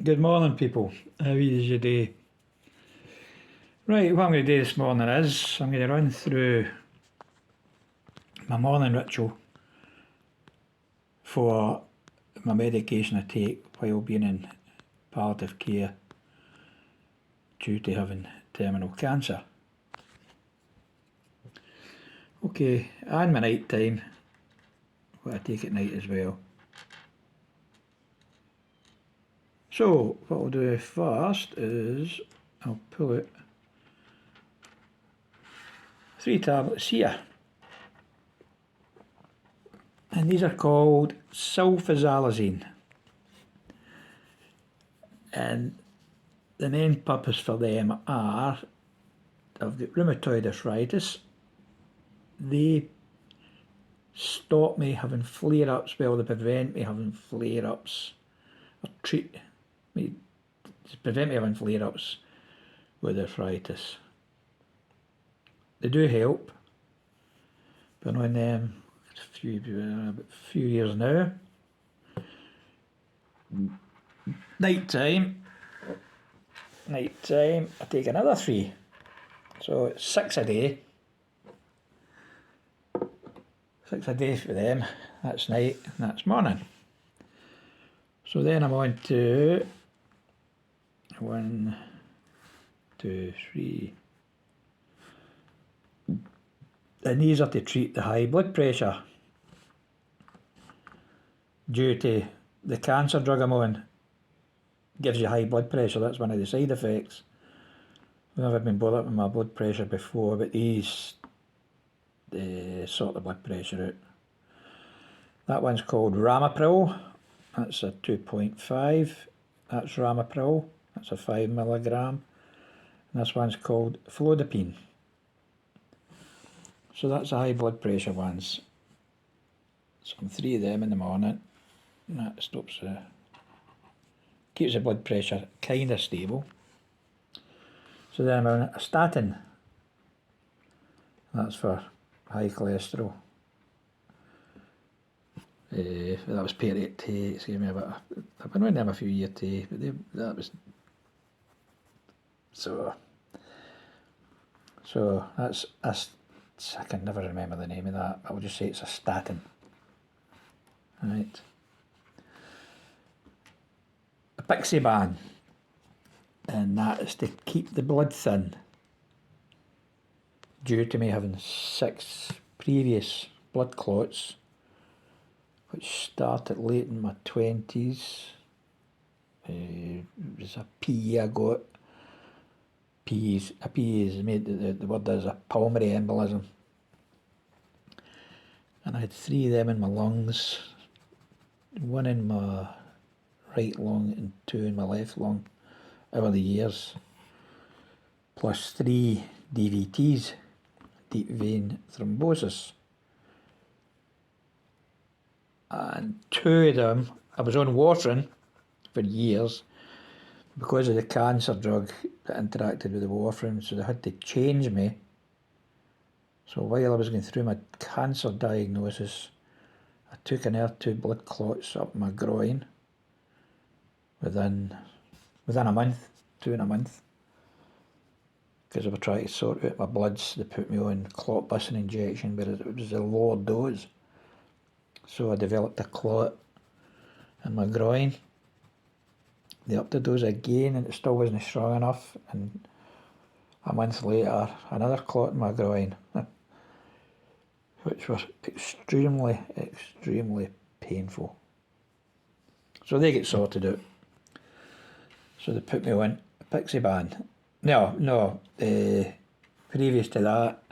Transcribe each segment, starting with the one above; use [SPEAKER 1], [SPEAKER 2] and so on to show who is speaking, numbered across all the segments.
[SPEAKER 1] Good morning, people. How is your day? Right, what I'm going to do this morning is I'm going to run through my morning ritual for my medication I take while being in palliative care due to having terminal cancer. Okay, and my night time, what I take at night as well. So, what I'll do first is I'll pull out 3 tablets here. And these are called sulfasalazine. And the main purpose for them are, I've got rheumatoid arthritis. They stop me having flare-ups, well, they prevent me having flare-ups, or treat me, to prevent me having flare-ups with arthritis. They do help. Been on them a few years now. Night time, I take another 3. So it's 6 a day. 6 a day for them. That's night and that's morning. So then I'm on to 1, 2, 3. And these are to treat the high blood pressure due to the cancer drug I'm on. Gives you high blood pressure. That's one of the side effects. I've never been bothered with my blood pressure before, but these sort the blood pressure out. That one's called Ramipril. That's a 2.5. That's Ramipril. That's a 5 milligram. And this one's called Flodipine. So that's the high blood pressure ones. So 3 of them in the morning. And that stops keeps the blood pressure kind of stable. So then I'm on a statin. That's for high cholesterol. That was period tea. Excuse me, but I've been on them a few years too. But that was so that's I can never remember the name of that. I'll just say it's a statin. Right. A Pixiban, and that is to keep the blood thin due to me having 6 previous blood clots which started late in my 20s. It was a PE I got. A PE is made, the word is a pulmonary embolism. And I had 3 of them in my lungs, 1 in my right lung and 2 in my left lung over the years, plus 3 DVTs, deep vein thrombosis. And 2 of them, I was on warfarin for years because of the cancer drug that interacted with the warfarin, so they had to change me. So while I was going through my cancer diagnosis, I took another 2 blood clots up my groin within a month, 2 in a month, because I was trying to sort out my bloods. They put me on clot busting injection, but it was a lower dose. So I developed a clot in my groin. They upped the dose again and it still wasn't strong enough, and a month later another clot in my groin, which was extremely painful. So they get sorted out. So they put me on Pixiban. No, previous to that,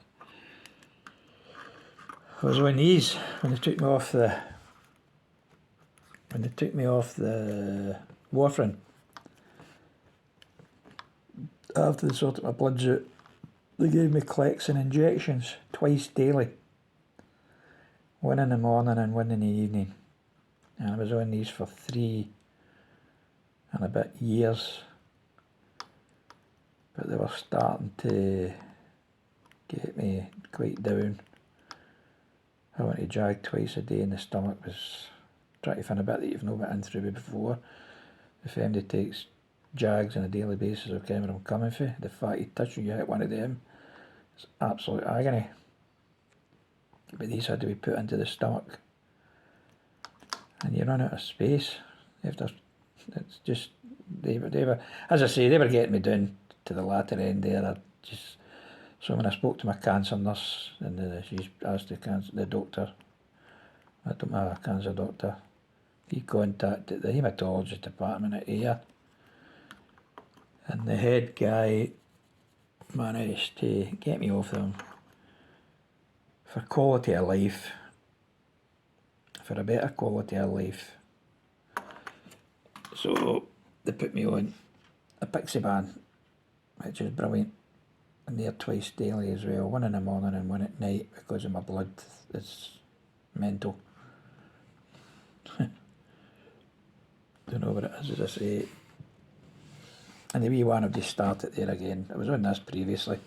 [SPEAKER 1] I was on these when they took me off the warfarin. After they sorted my bloods out, they gave me Clexin injections twice daily. 1 in the morning and 1 in the evening. And I was on these for 3 and a bit years. But they were starting to get me quite down. Having to jag twice a day in the stomach was trying to find a bit that you've not been through before. if anybody takes Jags on a daily basis of where I'm coming for, the fatty tissue, you hit one of them, it's absolute agony. But these had to be put into the stomach. And you run out of space after, it's just, they were, as I say, they were getting me down to the latter end there. So when I spoke to my cancer nurse, and she's asked the doctor, I don't have a cancer doctor, he contacted the haematologist department at AIR, and the head guy managed to get me off them for quality of life, for a better quality of life. So they put me on a Pixiban, which is brilliant, and they're twice daily as well, one in the morning and one at night, because of my blood is mental. Don't know what it is, as I say. And the wee one, I've just started there again. I was on this previously.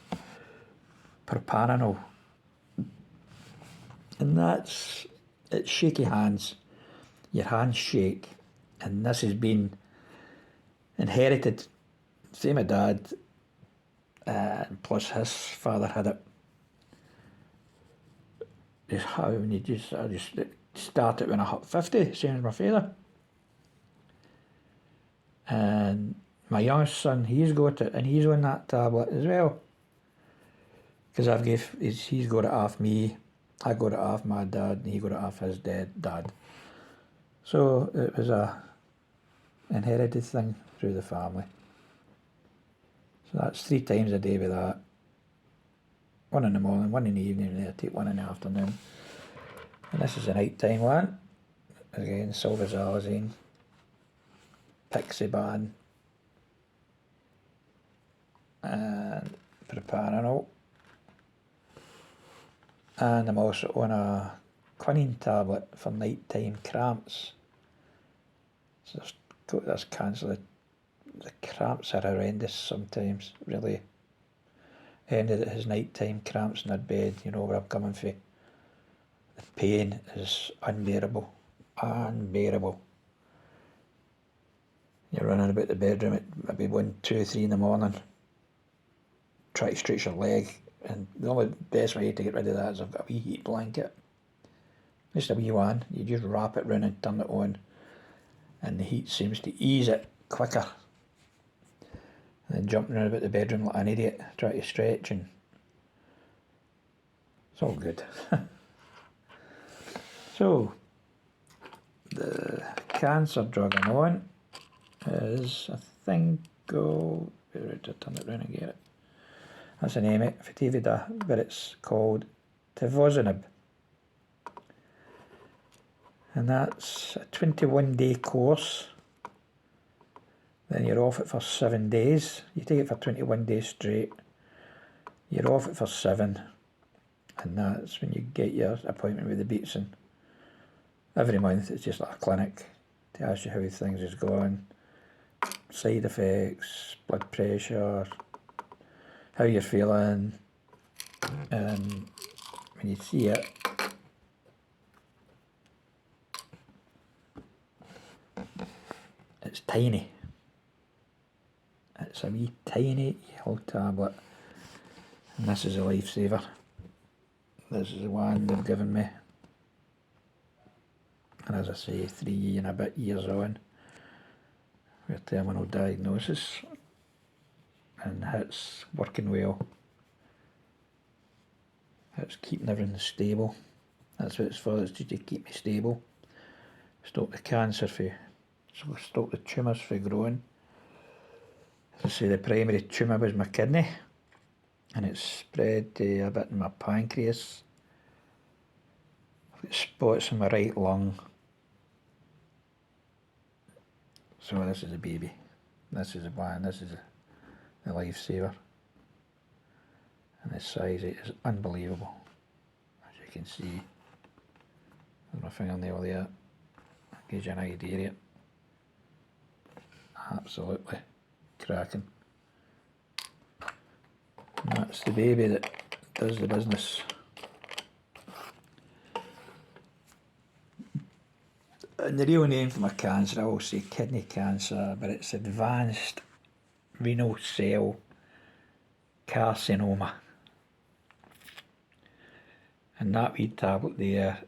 [SPEAKER 1] Propanol. And it's shaky hands. Your hands shake. And this has been inherited. Same as Dad. Plus his father had it. Just how I just started when I hit 50, same as my father. And my youngest son, he's got it, and he's on that tablet as well. Because he's got it off me, I got it off my dad, and he got it off his dad. So it was a inherited thing through the family. So that's 3 times a day with that. 1 in the morning, 1 in the evening, and then I take 1 in the afternoon. And this is a night time one. Again, sulfasalazine, Pixiban, and propanol. And I'm also on a quinine tablet for nighttime cramps. So I've got this cancer. The cramps are horrendous sometimes, really. Ended at his nighttime cramps in the bed, you know where I'm coming from. The pain is unbearable. Unbearable. You're running about the bedroom at maybe 1, 2, 3 in the morning. Try to stretch your leg, and the only best way to get rid of that is I've got a wee heat blanket. Just a wee one. You just wrap it round and turn it on, and the heat seems to ease it quicker. And then jumping around about the bedroom like an idiot, trying to stretch, and it's all good. So, the cancer drug I'm on is, I think, to turn it round and get it. That's the name of it, Fativida, but it's called Tivozanib. And that's a 21-day course. Then you're off it for 7 days. You take it for 21 days straight. You're off it for 7. And that's when you get your appointment with the Beatson. Every month it's just like a clinic to ask you how things is going, side effects, blood pressure, how you're feeling, and when you see it, it's tiny. It's a wee tiny yellow tablet, and this is a lifesaver. This is the one they've given me. And as I say, 3 and a bit years on, with terminal diagnosis, and it's working well. It's keeping everything stable. That's what it's for, it's just to keep me stable. Stop the cancer stop the tumours from growing. As I say, the primary tumour was my kidney, and it's spread to a bit in my pancreas. I've got spots in my right lung. So this is a baby. This is a one. This is the lifesaver. And the size it is unbelievable. As you can see, there's my fingernail there. Gives you an idea of it. Absolutely cracking. And that's the baby that does the business. And the real name for my cancer, I will say kidney cancer, but it's advanced renal cell carcinoma. And that wee tablet there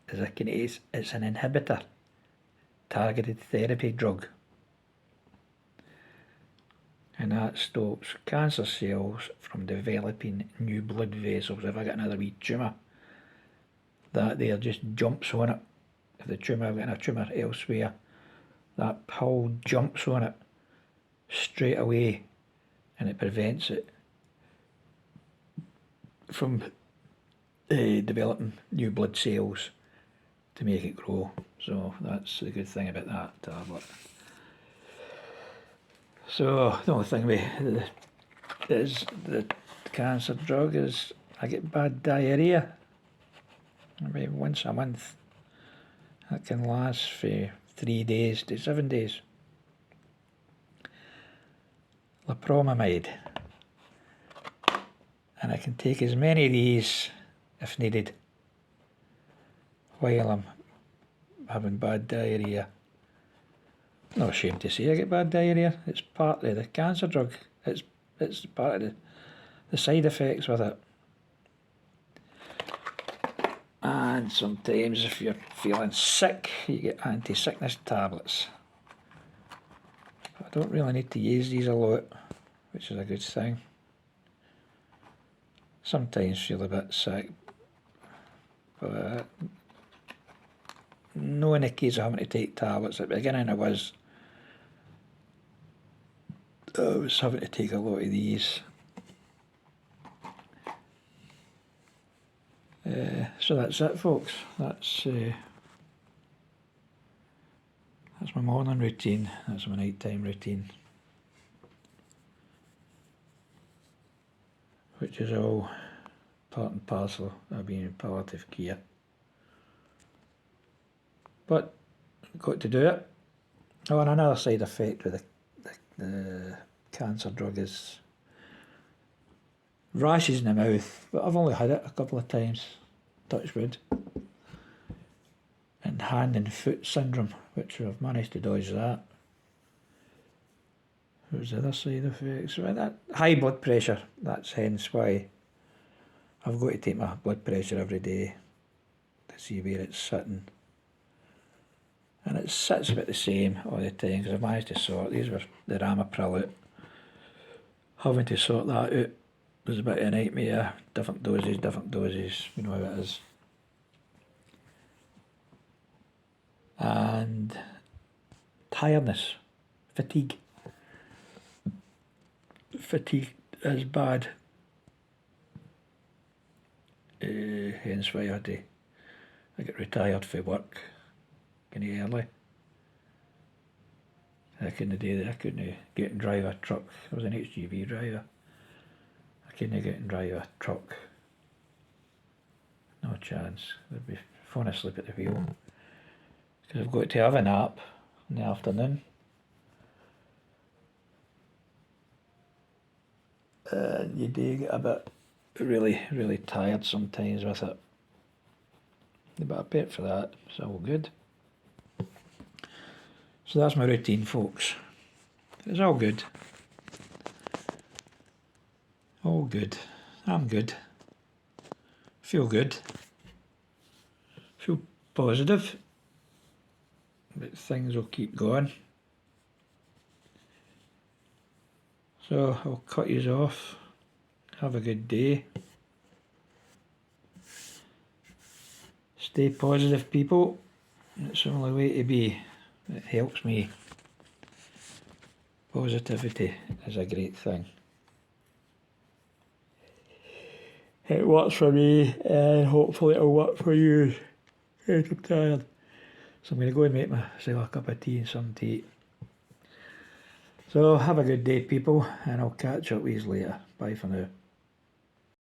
[SPEAKER 1] is a kinase, it's an inhibitor, targeted therapy drug. And that stops cancer cells from developing new blood vessels. If I get another wee tumour, that there just jumps on it. If the tumour, I've got a tumour elsewhere, that pill jumps on it straight away, and it prevents it from developing new blood cells to make it grow. So that's the good thing about that tablet. So the only thing is the cancer drug is I get bad diarrhea. Maybe once a month. That can last for 3 days to 7 days. Loperamide. And I can take as many of these if needed while I'm having bad diarrhea. I'm not ashamed to say I get bad diarrhea. It's part of the cancer drug. It's part of the side effects with it. And sometimes if you're feeling sick, you get anti-sickness tablets. I don't really need to use these a lot, which is a good thing. Sometimes feel a bit sick, but no in the case of having to take tablets. At the beginning I was having to take a lot of these. So that's it, folks. That's my morning routine. That's my nighttime routine, which is all part and parcel of being in palliative care. But I've got to do it. Oh, and another side effect with the cancer drug is rashes in the mouth, but I've only had it a couple of times, touch wood. And hand and foot syndrome, which I've managed to dodge that. What's the other side effects? Well, that high blood pressure, that's hence why I've got to take my blood pressure every day to see where it's sitting. And it sits about the same all the time, because I've managed to sort, these were the Ramipril out. Having to sort that out was a bit of a nightmare. Different doses, you know how it is. And tiredness, fatigue. Fatigue is bad. Hence why I get retired for work kind of early. I couldn't do that. I couldn't get and drive a truck. I was an HGV driver. I couldn't get and drive a truck. No chance. I'd be falling asleep at the wheel. Because I've got to have a nap in the afternoon. And you do get a bit really tired sometimes with it. But I paid for that, it's all good. So that's my routine, folks. It's all good. All good. I'm good. Feel good. Feel positive. But things will keep going. So I'll cut yous off. Have a good day. Stay positive, people. It's the only way to be. It helps me. Positivity is a great thing. It works for me, and hopefully it'll work for you. I'm tired. So I'm going to go and make myself a cup of tea and something to eat. So have a good day, people, and I'll catch up with you later. Bye for now.